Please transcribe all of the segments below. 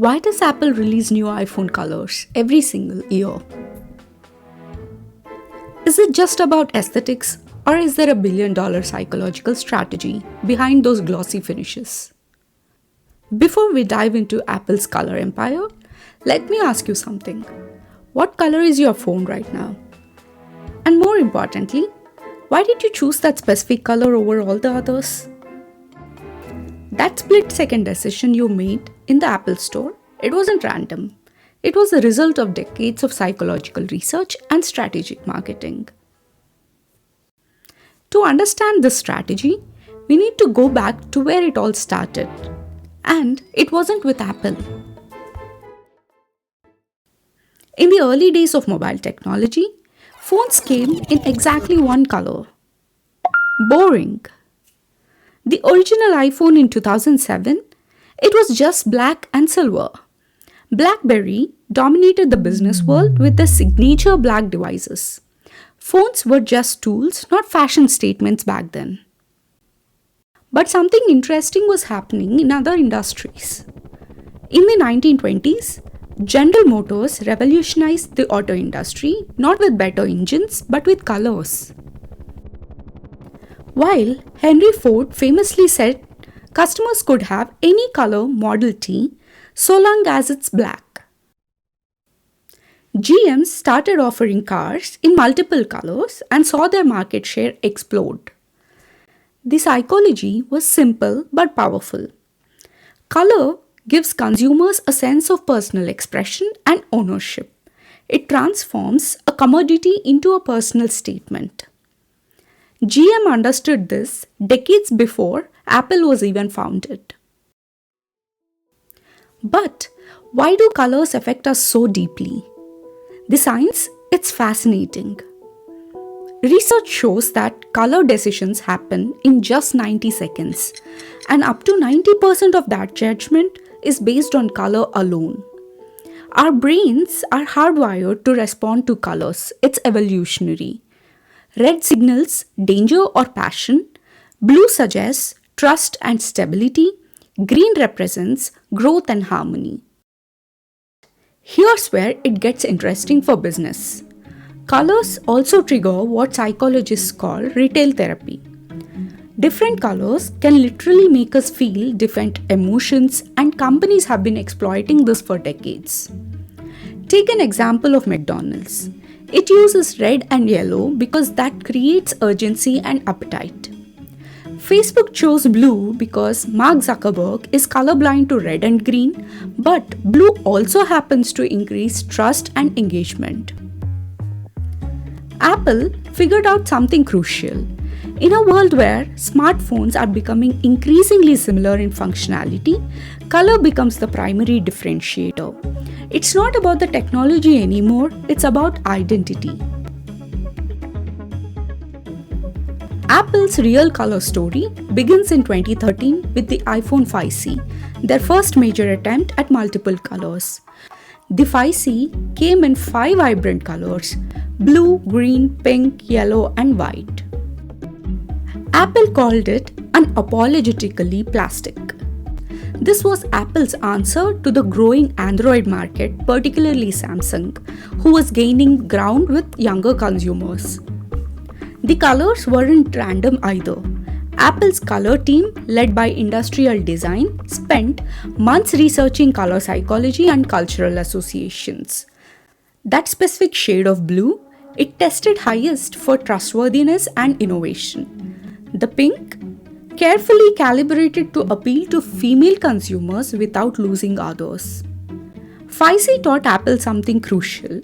Why does Apple release new iPhone colors every single year? Is it just about aesthetics, or is there a billion-dollar psychological strategy behind those glossy finishes? Before we dive into Apple's color empire, let me ask you something. What color is your phone right now? And more importantly, why did you choose that specific color over all the others? That split-second decision you made in the Apple Store, it wasn't random. It was the result of decades of psychological research and strategic marketing. To understand this strategy, we need to go back to where it all started. And it wasn't with Apple. In the early days of mobile technology, phones came in exactly one color. Boring. The original iPhone in 2007, it was just black and silver. BlackBerry dominated the business world with their signature black devices. Phones were just tools, not fashion statements back then. But something interesting was happening in other industries. In the 1920s, General Motors revolutionized the auto industry not with better engines but with colors. While Henry Ford famously said customers could have any color Model T so long as it's black. GM started offering cars in multiple colors and saw their market share explode. The psychology was simple but powerful. Color gives consumers a sense of personal expression and ownership. It transforms a commodity into a personal statement. GM understood this decades before Apple was even founded. But why do colors affect us so deeply? The science, it's fascinating. Research shows that color decisions happen in just 90 seconds, and up to 90% of that judgment is based on color alone. Our brains are hardwired to respond to colors. It's evolutionary. Red signals danger or passion, blue suggests trust and stability, green represents growth and harmony. Here's where it gets interesting for business. Colors also trigger what psychologists call retail therapy. Different colors can literally make us feel different emotions, and companies have been exploiting this for decades. Take an example of McDonald's. It uses red and yellow because that creates urgency and appetite. Facebook chose blue because Mark Zuckerberg is colorblind to red and green, but blue also happens to increase trust and engagement. Apple figured out something crucial. In a world where smartphones are becoming increasingly similar in functionality, color becomes the primary differentiator. It's not about the technology anymore, it's about identity. Apple's real color story begins in 2013 with the iPhone 5C, their first major attempt at multiple colors. The 5C came in 5 vibrant colors: blue, green, pink, yellow, and white. Apple called it unapologetically plastic. This was Apple's answer to the growing Android market, particularly Samsung, who was gaining ground with younger consumers. The colors weren't random either. Apple's color team, led by industrial design, spent months researching color psychology and cultural associations. That specific shade of blue, it tested highest for trustworthiness and innovation. The pink, carefully calibrated to appeal to female consumers without losing others. 5C taught Apple something crucial.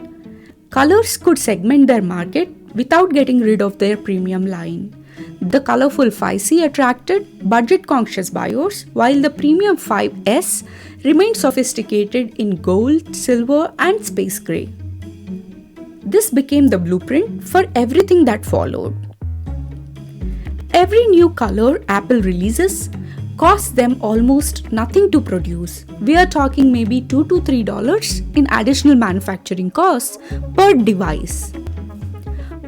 Colors could segment their market without getting rid of their premium line. The colorful 5C attracted budget-conscious buyers, while the premium 5S remained sophisticated in gold, silver, and space gray. This became the blueprint for everything that followed. Every new color Apple releases costs them almost nothing to produce. We are talking maybe $2 to $3 in additional manufacturing costs per device.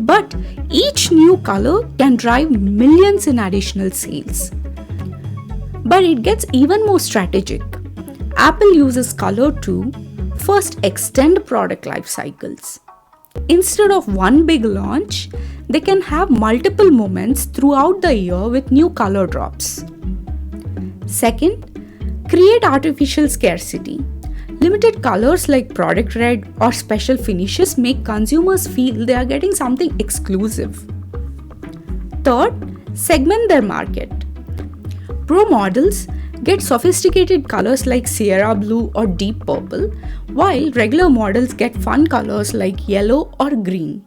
But each new color can drive millions in additional sales. But it gets even more strategic. Apple uses color to first extend product life cycles. Instead of one big launch, they can have multiple moments throughout the year with new color drops. Second, create artificial scarcity. Limited colors like product red or special finishes make consumers feel they are getting something exclusive. Third, segment their market. Pro models get sophisticated colors like Sierra blue or deep purple, while regular models get fun colors like yellow or green.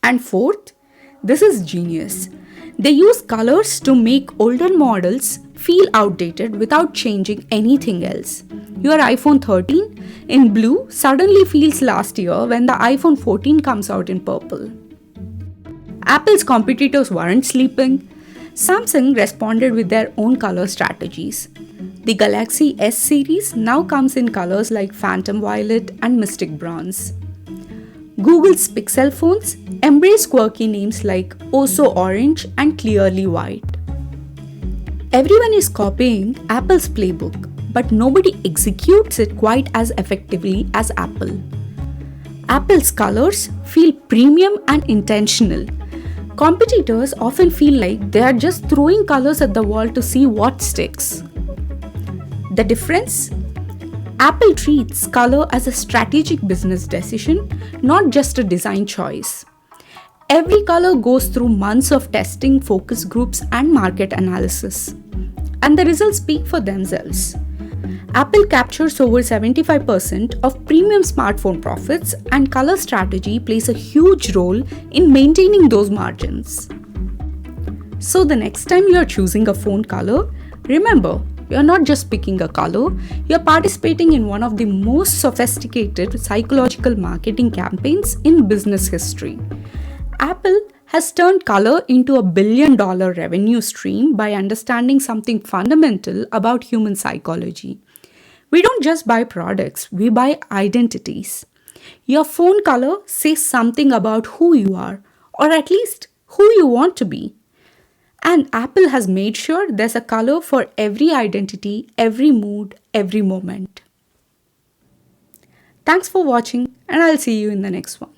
And fourth, this is genius. They use colors to make older models feel outdated without changing anything else. Your iPhone 13 in blue suddenly feels last year when the iPhone 14 comes out in purple. Apple's competitors weren't sleeping. Samsung responded with their own color strategies. The Galaxy S series now comes in colors like Phantom Violet and Mystic Bronze. Google's Pixel phones embrace quirky names like Oso Orange and Clearly White. Everyone is copying Apple's playbook, but nobody executes it quite as effectively as Apple. Apple's colors feel premium and intentional. Competitors often feel like they are just throwing colors at the wall to see what sticks. The difference? Apple treats color as a strategic business decision, not just a design choice. Every color goes through months of testing, focus groups, and market analysis. And the results speak for themselves. Apple captures over 75% of premium smartphone profits, and color strategy plays a huge role in maintaining those margins. So the next time you are choosing a phone color, remember, you're not just picking a color, you're participating in one of the most sophisticated psychological marketing campaigns in business history. Apple has turned color into a $1 billion revenue stream by understanding something fundamental about human psychology. We don't just buy products, we buy identities. Your phone color says something about who you are, or at least who you want to be. And Apple has made sure there's a color for every identity, every mood, every moment. Thanks for watching, and I'll see you in the next one.